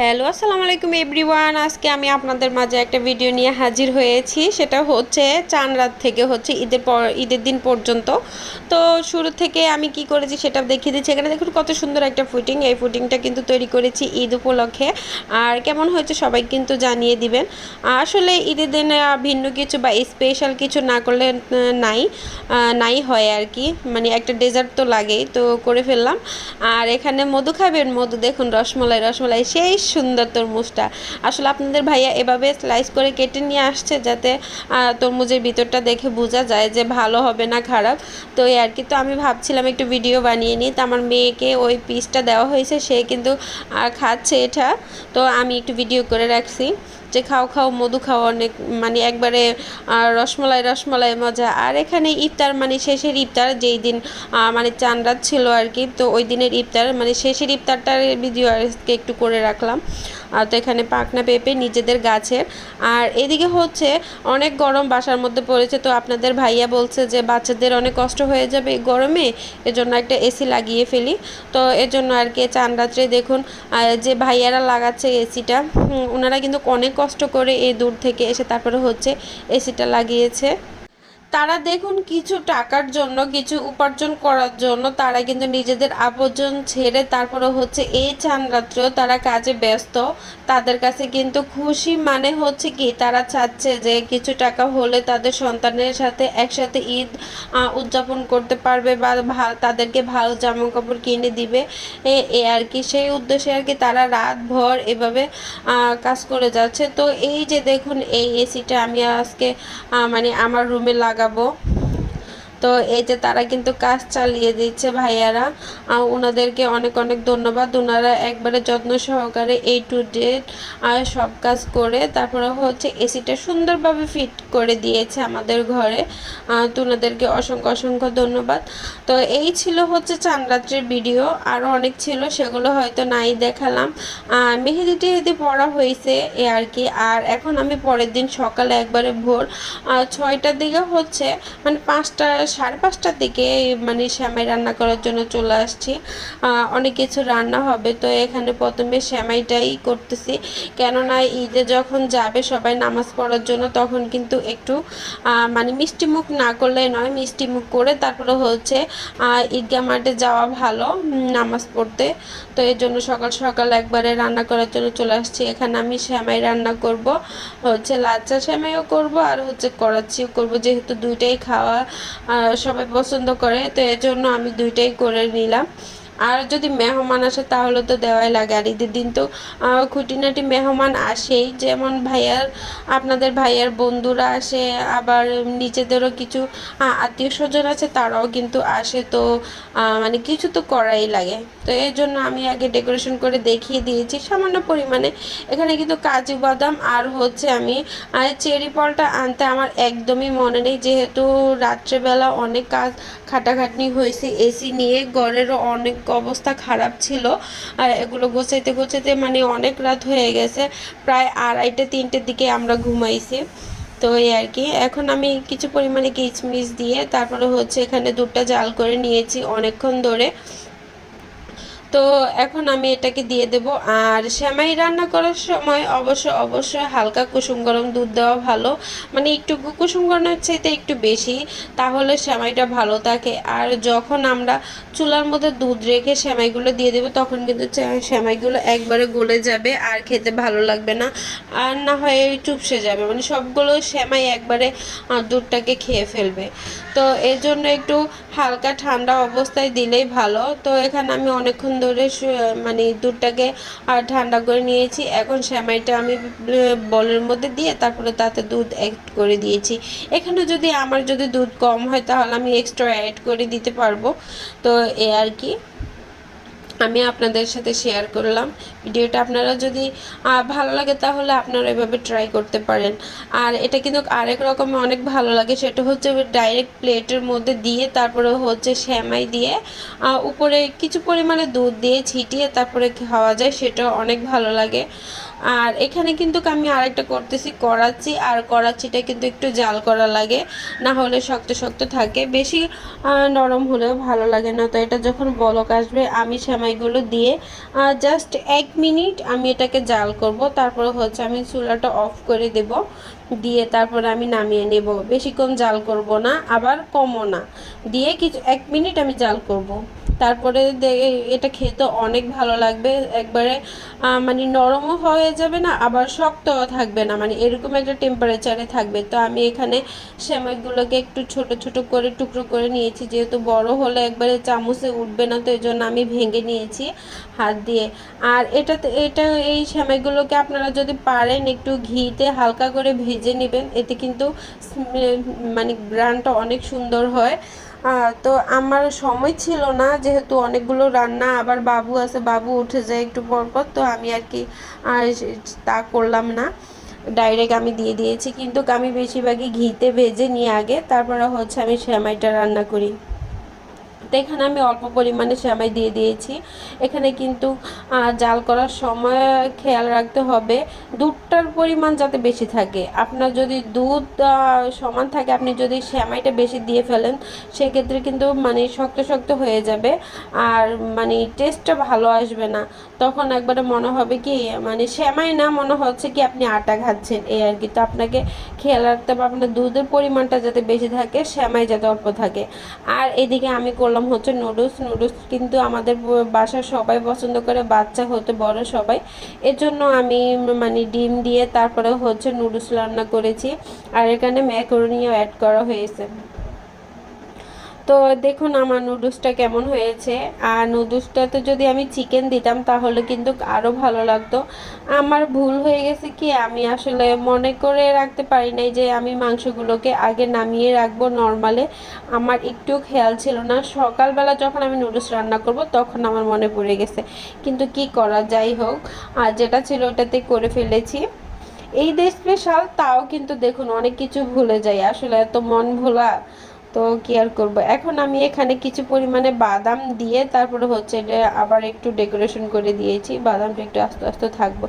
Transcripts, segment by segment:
Hello, আসসালামু আলাইকুম everyone. আজকে আমি আপনাদের মাঝে একটা ভিডিও নিয়ে হাজির হয়েছি। সেটা হচ্ছে চাঁদ রাত থেকে হচ্ছে ঈদের দিন পর্যন্ত। তো শুরু থেকে আমি কি করেছি সেটা দেখিয়ে দিচ্ছি। এখানে দেখুন কত সুন্দর একটা ফুটিং। এই ফুটিংটা কিন্তু তৈরি করেছি ঈদ উপলক্ষে। আর কেমন হয়েছে সবাই কিন্তু জানিয়ে দিবেন। আসলে ঈদের দিনে ভিন্ন কিছু বা স্পেশাল কিছু না করলে নাই হয় আর কি। মানে একটা ডেজার্ট তো লাগেই, তো করে ফেললাম। আর এখানে মধু খাবেন, মধু দেখুন রসমালাই সেই সুন্দর তরমুজটা। আসলে আপনাদের ভাইয়া এভাবে স্লাইস করে কেটে নিয়ে আসছে যাতে তরমুজের ভিতরটা দেখে বোঝা যায় যে ভালো হবে না খারাপ। তো এই আর কি। তো আমি ভাবছিলাম একটু ভিডিও বানিয়ে নিই। তো আমার মেয়েকে ওই পিসটা দেওয়া হয়েছে, সে কিন্তু খাচ্ছে এটা। তো আমি একটু ভিডিও করে রাখছি যে খাও খাও মধু খাও, অনেক মানে একবারে রসমালাই মজা। আর এখানে ইফতার মানে শেষের ইফতার যেই দিন মানে চাঁদ রাত ছিল আর কি। তো ওই দিনের ইফতার মানে শেষের ইফতারটার ভিডিও আজকে একটু করে রাখলাম। তো এখানে পাকনা পেঁপে নিজেদের গাছের। আর এদিকে হচ্ছে অনেক গরম বাসার মধ্যে পড়েছে। তো আপনাদের ভাইয়া বলছে যে বাচ্চাদের অনেক কষ্ট হয়ে যাবে এই গরমে, এজন্য একটা এসি লাগিয়ে ফেলি। তো এর জন্য আর কি চাঁদ রাত্রে দেখুন যে ভাইয়ারা লাগাচ্ছে এসিটা, ওনারা কিন্তু অনেক কষ্ট করে এই দূর থেকে এসে তারপরে হচ্ছে এসিটা লাগিয়েছে। তারা দেখুন কিছু টাকার জন্য, কিছু উপার্জন করার জন্য তারা কিন্তু নিজেদের আপনজন ছেড়ে তারপরে হচ্ছে এই চাঁদ রাত্রেও তারা কাজে ব্যস্ত। তাদের কাছে কিন্তু খুশি মানে হচ্ছে কি, তারা চাচ্ছে যে কিছু টাকা হলে তাদের সন্তানের সাথে একসাথে ঈদ উদযাপন করতে পারবে বা তাদেরকে ভালো জামা কাপড় কিনে দিবে। এ আর কি, সেই উদ্দেশ্যে আর কি তারা রাত ভর এভাবে কাজ করে যাচ্ছে। তো এই যে দেখুন এই এসিটা আমি আজকে মানে আমার রুমে লাগাবো। তো এই যে তারা কিন্তু কাজ চালিয়ে দিচ্ছে ভাইয়ারা। ওনাদেরকে অনেক অনেক ধন্যবাদ। ওনারা একবারে যত্ন সহকারে A to Z আর সব কাজ করে তারপরে হচ্ছে এসিটা সুন্দরভাবে ফিট করে দিয়েছে আমাদের ঘরে। তো ওনাদেরকে অসংখ্য অসংখ্য ধন্যবাদ। তো এই ছিল হচ্ছে চাঁদ রাত্রির ভিডিও। আরও অনেক ছিল, সেগুলো হয়তো নাই দেখালাম। মেহেদি টেহেদি পড়া হয়েছে এ আর কি। আর এখন আমি পরের দিন সকালে একবারে ভোর 6টার দিকে হচ্ছে মানে 5টা 5:30টার দিকে মানে সেমাই রান্না করার জন্য চলে আসছি। অনেক কিছু রান্না হবে, তো এখানে প্রথমে সেমাইটাই করতেছি। কেননা ঈদে যখন যাবে সবাই নামাজ পড়ার জন্য তখন কিন্তু একটু মানে মিষ্টি মুখ না করলে নয়, মিষ্টি মুখ করে তারপরে হচ্ছে ঈদগাহ মাঠে যাওয়া ভালো নামাজ পড়তে। তো এর জন্য সকাল সকাল একবারে রান্না করার জন্য চলে আসছি। এখানে আমি সেমাই রান্না করব, হচ্ছে লাচ্চা সেমাইও করব আর হচ্ছে করাচ্ছিও করব, যেহেতু দুইটাই খাওয়া সবাই পছন্দ করে। তো এর জন্য আমি দুইটাই করে নিলাম। আর যদি মেহমান আসে তাহলে তো দেওয়াই লাগে। আর ঈদের দিন তো খুঁটিনাটি মেহমান আসেই, যেমন আপনাদের ভাইয়ার বন্ধুরা আসে, আবার নিজেদেরও কিছু আত্মীয় স্বজন আছে তারাও কিন্তু আসে। তো মানে কিছু তো করাই লাগে। তো এর জন্য আমি আগে ডেকোরেশন করে দেখিয়ে দিয়েছি সামান্য পরিমাণে। এখানে কিন্তু কাজু বাদাম আর হচ্ছে আমি চেরি ফলটা আনতে আমার একদমই মনে নেই, যেহেতু রাত্রেবেলা অনেক কাজ খাটাখাটনি হয়েছে এসি নিয়ে, ঘরেরও অনেক অবস্থা খারাপ ছিল। আর এগুলো গোছাইতে গোছাইতে মানে অনেক রাত হয়ে গেছে, প্রায় 2:30 3টের দিকে আমরা ঘুমাইছি। তো এই আর কি। এখন আমি কিছু পরিমাণে কিচমিচ দিয়ে তারপরে হচ্ছে এখানে দুধটা জাল করে নিয়েছি অনেকক্ষণ ধরে। তো এখন আমি এটাকে দিয়ে দেব। আর সেমাই রান্না করার সময় অবশ্যই হালকা কুসুম গরম দুধ দেওয়া ভালো, মানে একটু কুসুম গরমের চাইতে একটু বেশি, তাহলে সেমাইটা ভালো থাকে। আর যখন আমরা চুলার মধ্যে দুধ রেখে সেমাইগুলো দিয়ে দেবো তখন কিন্তু সেমাইগুলো একবারে গলে যাবে আর খেতে ভালো লাগবে না, আর না হয় চুপসে যাবে, মানে সবগুলো সেমাই একবারে দুধটাকে খেয়ে ফেলবে। তো এর জন্য একটু হালকা ঠান্ডা অবস্থায় দিলেই ভালো। তো এখানে আমি অনেকক্ষণ ধরে মানে দুধটাকে ঠান্ডা করে নিয়েছি। এখন সেমাইটা আমি বলের মধ্যে দিয়ে তারপরে তাতে দুধ অ্যাড করে দিয়েছি। এখানে আমার যদি দুধ কম হয় তাহলে আমি এক্সট্রা অ্যাড করে দিতে পারবো। তো এ আর কি আমি আপনাদের সাথে শেয়ার করলাম। ভিডিওটা আপনারা যদি ভালো লাগে তাহলে আপনারা এভাবে ট্রাই করতে পারেন। আর এটা কিন্তু আরেক রকম অনেক ভালো লাগে, সেটা হচ্ছে ডাইরেক্ট প্লেটের মধ্যে দিয়ে তারপরে হচ্ছে সেমাই দিয়ে উপরে কিছু পরিমাণে দুধ দিয়ে ছিটিয়ে তারপরে খাওয়া যায়, সেটা অনেক ভালো লাগে। আর এখানে কিন্তু আমি আরেকটা করতেছি করাচ্ছি, আর করাচ্ছিটা কিন্তু একটু জাল করা লাগে, না হলে শক্ত শক্ত থাকে, বেশি নরম হলেও ভালো লাগে না। তো এটা যখন বলক আসবে আমি সেমাইগুলো দিয়ে জাস্ট 1 মিনিট আমি এটাকে জাল করব, তারপরে হচ্ছে আমি চুলাটা অফ করে দেব, দিয়ে তারপরে আমি নামিয়ে নেব। বেশিক্ষণ জাল করব না, আবার কমও না, দিয়ে কিছু 1 মিনিট আমি জাল করব। তারপরে এটা খেতে অনেক ভালো লাগবে, একবারে মানে নরমও হয়ে যাবে না, আবার শক্তও থাকবে না, মানে এরকম একটা টেম্পারেচারে থাকবে। তো আমি এখানে সেমাইগুলোকে একটু ছোট ছোট করে টুকরো করে নিয়েছি, যেহেতু বড় হলে একবারে চামচে উঠবে না, তো এই জন্য আমি ভেঙে নিয়েছি হাত দিয়ে। আর এই সেমাইগুলোকে আপনারা যদি পারেন একটু ঘিতে হালকা করে ভেজে নেবেন, এতে কিন্তু মানে গ্রানটা অনেক সুন্দর হয়। তো আমার সময় ছিল না, যেহেতু অনেকগুলো রান্না, আবার বাবু আছে, বাবু উঠে যায় একটু পর পর, তো আমি আর কি তা করলাম না, ডাইরেক্ট আমি দিয়ে দিয়েছি। কিন্তু আমি বেশিরভাগই ঘিতে ভেজে নিয়ে আগে তারপরে হচ্ছে আমি সেমাইটা রান্না করি। তো এখানে আমি অল্প পরিমাণে সেমাই দিয়ে দিয়েছি। এখানে কিন্তু জাল করার সময় খেয়াল রাখতে হবে দুধটার পরিমাণ যাতে বেশি থাকে। আপনার যদি দুধ সমান থাকে, আপনি যদি সেমাইটা বেশি দিয়ে ফেলেন, সেক্ষেত্রে কিন্তু মানে শক্ত শক্ত হয়ে যাবে, আর মানে টেস্টটা ভালো আসবে না। তখন একবারে মনে হবে কি মানে সেমাই না, মনে হচ্ছে কি আপনি আটা খাচ্ছেন, এই আর কি। তো আপনাকে খেয়াল রাখতে হবে আপনার দুধের পরিমাণটা যাতে বেশি থাকে, সেমাই যাতে অল্প থাকে। আর এদিকে আমি করলাম হচ্ছে নুডলস। নুডলস কিন্তু আমাদের বাসার সবাই পছন্দ করে, বাচ্চা হতে বড় সবাই। এর জন্য আমি মানে ডিম দিয়ে তারপরে হচ্ছে নুডলস রান্না করেছি, আর এখানে ম্যাকারনিও অ্যাড করা হয়েছে। তো দেখুন আমার নুডলসটা কেমন হয়েছে। আর নুডলসটাতে যদি আমি চিকেন দিতাম তাহলে কিন্তু আরও ভালো লাগতো। আমার ভুল হয়ে গেছে কি, আমি আসলে মনে করে রাখতে পারি নাই যে আমি মাংসগুলোকে আগে নামিয়ে রাখবো নর্মালে। আমার একটু খেয়াল ছিল না, সকালবেলা যখন আমি নুডলস রান্না করব তখন আমার মনে পড়ে গেছে। কিন্তু কি করা, যাই হোক, আর যেটা ছিল ওটাতে করে ফেলেছি। এই দেশ স্পেশাল, তাও কিন্তু দেখুন অনেক কিছু ভুলে যাই, আসলে এত মন ভোলা। তো কি আর করবো, এখন আমি এখানে কিছু পরিমাণে বাদাম দিয়ে তারপরে হচ্ছে এটা আবার একটু ডেকোরেশন করে দিয়েছি, বাদামটা একটু আস্তে আস্তে থাকবো।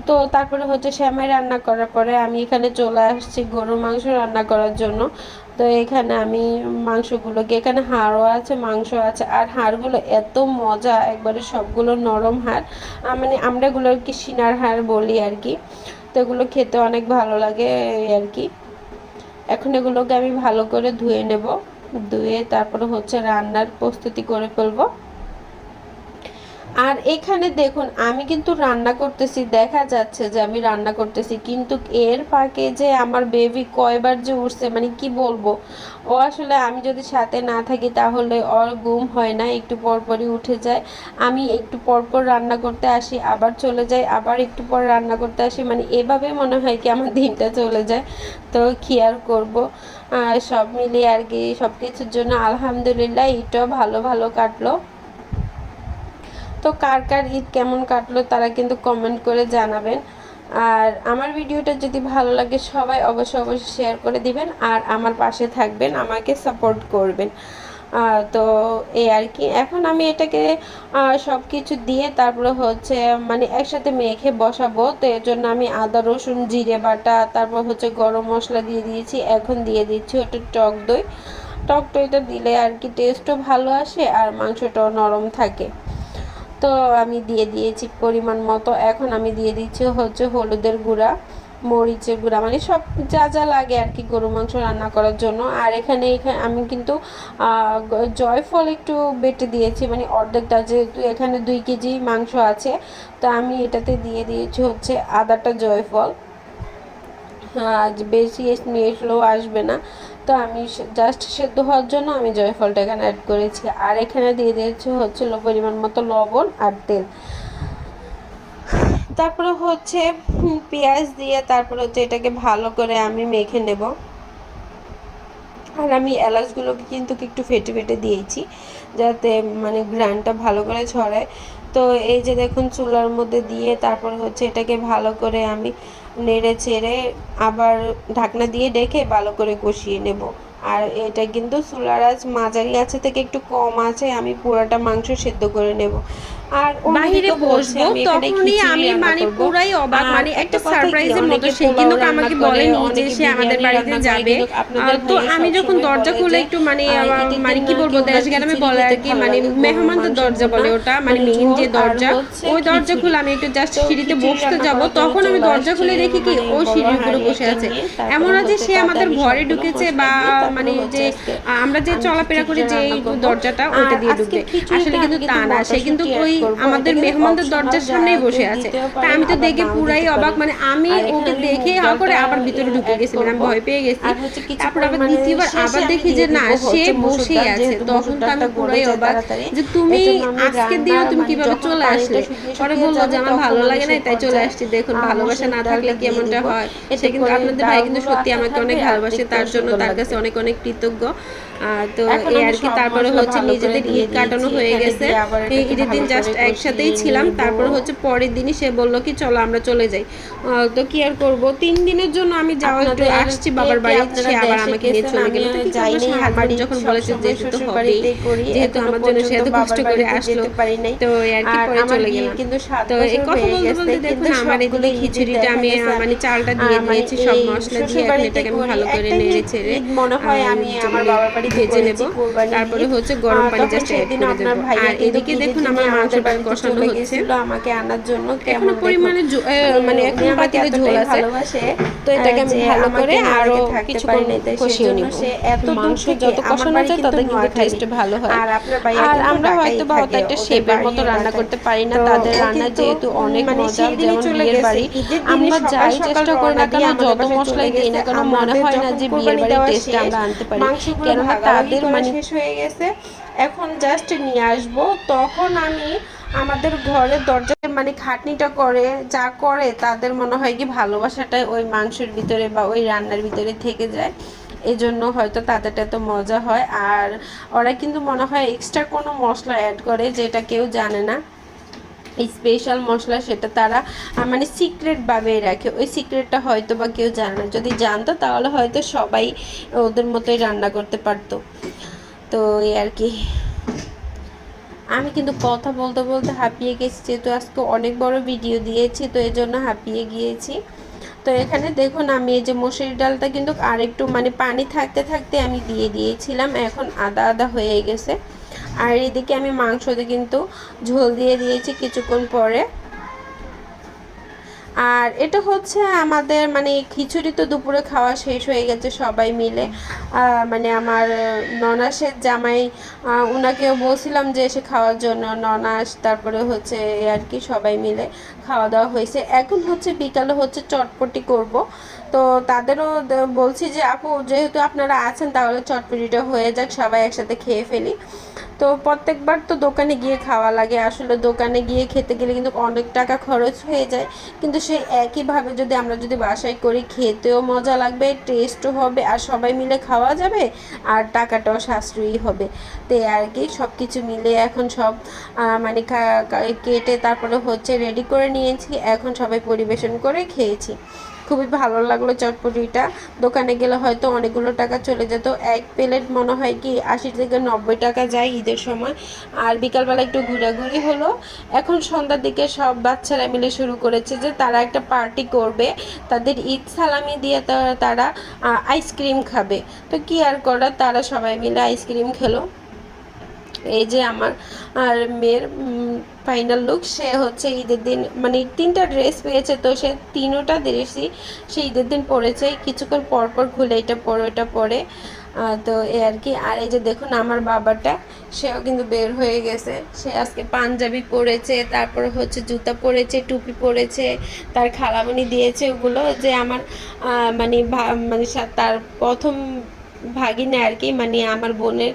তো তারপরে হচ্ছে সেমাই রান্না করার পরে আমি এখানে চলে আসছি গরুর মাংস রান্না করার জন্য। তো এখানে আমি মাংসগুলোকে, এখানে হাড়ও আছে, মাংস আছে, আর হাড়গুলো এত মজা, একবারে সবগুলো নরম হাড়, মানে আমরা এগুলো আর কি সিনার হাড় বলি আর কি। তো এগুলো খেতে অনেক ভালো লাগে এই আর কি। এখন এগুলোকে আমি ভালো করে ধুয়ে নেব, ধুয়ে তারপরে হচ্ছে রান্নার প্রস্তুতি করে ফেলবো। আর এখানে দেখুন আমি কিন্তু রান্না করতেছি, দেখা যাচ্ছে যে আমি রান্না করতেছি, কিন্তু এর ফাঁকে যে আমার বেবি কয়বার যে উঠছে মানে কি বলবো। ও আসলে আমি যদি সাথে না থাকি তাহলে ওর ঘুম হয় না, একটু পরপরই উঠে যায়। আমি একটু পরপর রান্না করতে আসি, আবার চলে যাই, আবার একটু পর রান্না করতে আসি, মানে এভাবে মনে হয় কি আমার দিনটা চলে যায়। তো কি আর করবো, সব মিলিয়ে আর কি সব কিছুর জন্য আলহামদুলিল্লাহ এটাও ভালো ভালো কাটলো। তো কার কার ঈদ কেমন কাটলো তারা কিন্তু কমেন্ট করে জানাবেন। আর আমার ভিডিওটা যদি ভালো লাগে সবাই অবশ্যই অবশ্যই শেয়ার করে দিবেন, আর আমার পাশে থাকবেন, আমাকে সাপোর্ট করবেন। তো এই আর কি, এখন আমি এটাকে সব কিছু দিয়ে তারপরে হচ্ছে মানে একসাথে মেখে বসাবো। তো এর জন্য আমি আদা রসুন জিরে বাটা, তারপর হচ্ছে গরম মশলা দিয়ে দিয়েছি, এখন দিয়ে দিচ্ছি ওটা টক দই। টক দইটা দিলে আর কি টেস্টও ভালো আসে, আর মাংসটাও নরম থাকে। তো আমি দিয়ে দিয়েছি পরিমাণ মতো। এখন আমি দিয়ে দিচ্ছি হচ্ছে হলুদের গুঁড়া, মরিচের গুঁড়া, মানে সব যা যা লাগে আর কি গরু মাংস রান্না করার জন্য। আর এখানে আমি কিন্তু জয়ফল একটু বেটে দিয়েছি, মানে অর্ধেকটা, যেহেতু এখানে 2 কেজি মাংস আছে। তো আমি এটাতে দিয়ে দিয়েছি হচ্ছে আদাটা জয়ফল, বেশি স্মেলও আসবে না। তো আমি জাস্ট সেদ্ধ হওয়ার জন্য আমি জয়ফলটা এখানে অ্যাড করেছি। আর এখানে দিয়ে দিয়েছি হচ্ছে পরিমাণ মতো লবণ আর তেল। তারপরে হচ্ছে পেঁয়াজ দিয়ে তারপরে হচ্ছে এটাকে ভালো করে আমি মেখে নেব। আর আমি এলাচগুলোকে কিন্তু একটু ফেটে ফেটে দিয়েছি, যাতে মানে ঘ্রাণটা ভালো করে ছড়ায়। তো এই যে দেখুন চুলার মধ্যে দিয়ে তারপর হচ্ছে এটাকে ভালো করে আমি নেড়ে চেড়ে আবার ঢাকনা দিয়ে ডেকে ভালো করে কষিয়ে নেব। আর এটা কিন্তু চুলার আঁচ মাঝারি আছে থেকে একটু কম আছে, আমি পুরোটা মাংস সেদ্ধ করে নেব। আর বাহিরে বসবো তখনই আমি মানে পুরাই অবাক, মানে একটা সারপ্রাইজের মতো। সে কিন্তু আমাকে বলেনি যে সে আমাদের বাড়িতে যাবে। তো আমি যখন দরজা খুলে একটু মানে মানে কি বলবো, দেশ গ্রামে বলে আর কি, মানে মেহমানদের দরজা বলে ওটা, মানে মেইন যে দরজা, ওই দরজা খুলে আমি একটু জাস্ট সিঁড়িতে বসতে যাব, তখন আমি দরজা খুলে দেখি কি ও সিঁড়ির উপরে বসে আছে। এমন না যে সে আমাদের ঘরে ঢুকেছে বা মানে যে আমরা যে চলাফেরা করি যে দরজাটা ওইটা দিয়ে ঢুকবে, আসলে কিন্তু তা না। সে কিন্তু ওই আমাদের মেহমানদের দরজার সামনেই বসে আছে। তা আমি তো দেখে পুরাই অবাক, মানে আমি ওকে দেখে হা করে আবার ভিতরে ঢুকে গেছি, মানে আমি ভয় পেয়ে গেছি। তারপর আবার দ্বিতীয়বার আবার দেখি যে না, সে বসেই আছে। তখন তো আমি পুরাই অবাক যে তুমি আজকে দিয়েও তুমি কিভাবে চলে আসলে। পরে বললো যে আমার ভালো লাগে না তাই চলে আসছি। দেখুন ভালোবাসা না থাকলে কি এমনটা হয়। সে কিন্তু আপনাদের ভাই কিন্তু সত্যি আমাকে অনেক ভালোবাসে, তার জন্য তার কাছে অনেক অনেক কৃতজ্ঞ। তো এই আর কি। তারপরে হচ্ছে নিজেদের ঈদ কাটানো হয়ে গেছে, এই ঈদের দিন জাস্ট একসাথেই ছিলাম। তারপরে হচ্ছে পরের দিনই সে বললো কি চলো আমরা চলে যাই। তো কি আর করবো, 3 দিনের জন্য আমি যাওয়া একটু আসছি বাবার বাড়ি, সে আবার আমাকে নিয়ে চলে গেল। তো কি করবো, হাজবেন্ড যখন বলেছে যেতে তো হবেই, যেহেতু আমার জন্য সে এত কষ্ট করে আসলো, তো আর কি পরে চলে গেলাম। তো এই কথা বলতে বলতে দেখুন আমার এদিকে খিচুড়িটা আমি মানে চালটা দিয়ে দিয়েছি সব মশলা দিয়ে। এখন এটাকে আমি ভালো করে নেড়ে ছেড়ে মনে হয় আমি আমার বাবার বাড়ি ভেজে নেব। তারপরে হচ্ছে গরম পানি জাস্ট অ্যাড করে দেব। আর এদিকে দেখুন আমার মাংসটা কষানো হচ্ছে আমাকে আনার জন্য। কেমন পরিমাণে মানে এখন পাতিলে ঝোল আছে, তো এটাকে আমি ভালো করে আরো কিছুক্ষণ কষিয়ে নিব। এত মাংস যত কষানো যায় তত কিন্তু টেস্ট ভালো হয়। আর আমরা হয়তো বা অত একটা শেফের মতো রান্না করতে পারি না, তাদের রান্না যেহেতু অনেক মজা। যেমন বিয়ের বাড়ি আমরা যাই চেষ্টা করি না কেন, যত মশলাই দিই না কেন, মনে হয় না যে বিয়ের বাড়ির টেস্ট আমরা আনতে পারি। কেননা তাদের মানে শেষ হয়ে গেছে, এখন জাস্ট নিয়ে আসবো। তখন আমি আমাদের ঘরের দরজায় মানে খাটনিটা করে যা করে, তাদের মনে হয় কি ভালোবাসাটা ওই মাংসের ভিতরে বা ওই রান্নার ভিতরে থেকে যায়, এই জন্য হয়তো তাদেরটা এত মজা হয়। আর ওরা কিন্তু মনে হয় এক্সট্রা কোনো মশলা অ্যাড করে যেটা কেউ জানে না, স্পেশাল মশলা, সেটা তারা মানে সিক্রেটভাবে রাখে। ওই সিক্রেটটা হয়তো বা কেউ জানে না, যদি জানতো তাহলে হয়তো সবাই ওদের মতোই রান্না করতে পারতো। তো এই আর কি। আমি কিন্তু কথা বলতে বলতে হাঁপিয়ে গেছি, যেহেতু আজকে অনেক বড় ভিডিও দিয়েছি, তো এই জন্য হাঁপিয়ে গিয়েছি। তো এখানে দেখুন আমি এই যে মসুরি ডালটা কিন্তু আরেকটু মানে পানি থাকতে থাকতে আমি দিয়ে দিয়েছিলাম, এখন আদা আদা হয়ে গেছে। আর এদিকে আমি মাংসতে কিন্তু ঝোল দিয়ে দিয়েছি কিছুক্ষণ পরে। আর এটা হচ্ছে আমাদের মানে খিচুড়ি তো দুপুরে খাওয়া শেষ হয়ে গেছে সবাই মিলে। মানে আমার ননাসের জামাই, ওনাকেও বলছিলাম যে এসে খাওয়ার জন্য, ননাস তারপরে হচ্ছে আর কি সবাই মিলে খাওয়া দাওয়া হয়েছে। এখন হচ্ছে বিকালে হচ্ছে চটপটি করব, তো তাদেরও বলছি যে আপু যেহেতু আপনারা আছেন তাহলে চটপটিটা হয়ে যাক, সবাই একসাথে খেয়ে ফেলি। তো প্রত্যেকবার তো দোকানে গিয়ে খাওয়া লাগে, আসলে দোকানে গিয়ে খেতে গেলে কিন্তু অনেক টাকা খরচ হয়ে যায়, কিন্তু সেই একইভাবে যদি আমরা যদি বাসায় করি, খেতেও মজা লাগবে, টেস্টও হবে, আর সবাই মিলে খাওয়া যাবে, আর টাকাটাও সাশ্রয়ী হবে। তো আর কি সব কিছু মিলে এখন সব মানে কেটে তারপরে হচ্ছে রেডি করে নিয়েছি, এখন সবাই পরিবেশন করে খেয়েছি। খুবই ভালো লাগলো চটপটিটা। দোকানে গেলে হয়তো অনেকগুলো টাকা চলে যেত, এক প্লেট মনে হয় কি 80 থেকে 90 টাকা যায় ঈদের সময়। আর বিকালবেলা একটু ঘোরাঘুরি হলো। এখন সন্ধ্যার দিকে সব বাচ্চারা মিলে শুরু করেছে যে তারা একটা পার্টি করবে, তাদের ঈদ সালামি দিয়ে তারা আইসক্রিম খাবে। তো কি আর করার, তারা সবাই মিলে আইসক্রিম খেলো। এই যে আমার আর মেয়ের ফাইনাল লুক, সে হচ্ছে ঈদের দিন মানে 3টা ড্রেস পেয়েছে, তো সে 3টা ড্রেসই সে ঈদের দিন পরেছে, কিছুক্ষণ পর পর খুলে এটা পরে ওটা পরে। তো এই আর কি। আর এই যে দেখুন আমার বাবাটা, সেও কিন্তু বের হয়ে গেছে, সে আজকে পাঞ্জাবি পরেছে, তারপরে হচ্ছে জুতা পরেছে, টুপি পরেছে, তার খালামণি দিয়েছে ওগুলো, যে আমার মানে মানে তার প্রথম ভাগিনা আর কি, মানে আমার বোনের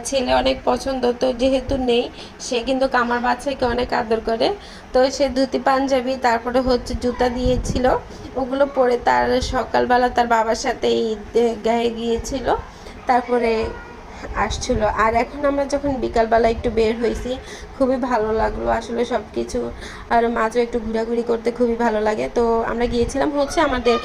ছেলে অনেক পছন্দ, তো যেহেতু নেই, সে কিন্তু আমার বাচ্চাকে অনেক আদর করে। তো সে ধুতি পাঞ্জাবি তারপরে হচ্ছে জুতা দিয়েছিল, ওগুলো পরে তার সকালবেলা তার বাবার সাথে গায়ে গিয়েছিল, তারপরে আসছিল। আর এখন আমরা যখন বিকালবেলা একটু বের হয়েছি, খুবই ভালো লাগলো আসলে সব কিছু। আর মাঝে একটু ঘোরাঘুরি করতে খুবই ভালো লাগে। তো আমরা গিয়েছিলাম হচ্ছে আমাদের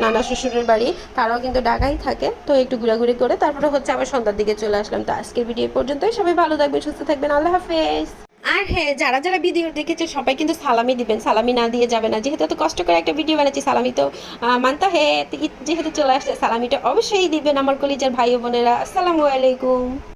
নানা শ্বশুরের বাড়ি, তারাও কিন্তু ঢাকায় থাকে, তো একটু ঘোরাঘুরি করে তারপরে হচ্ছে আবার সন্ধ্যার দিকে চলে আসলাম। তো আজকের ভিডিও পর্যন্তই, সবাই ভালো থাকবেন, সুস্থ থাকবেন, আল্লাহ হাফেজ। আর হ্যাঁ, যারা যারা ভিডিও দেখেছে সবাই কিন্তু সালামি দিবেন, সালামি না দিয়ে যাবে না। যেহেতু এত কষ্ট করে একটা ভিডিও বানাচ্ছি, সালামি তো মানতে হয়। তো ঈদ যেহেতু চলে আসছে, সালামিটা অবশ্যই দিবেন আমার কলিজার ভাই ও বোনেরা। আসসালামু আলাইকুম।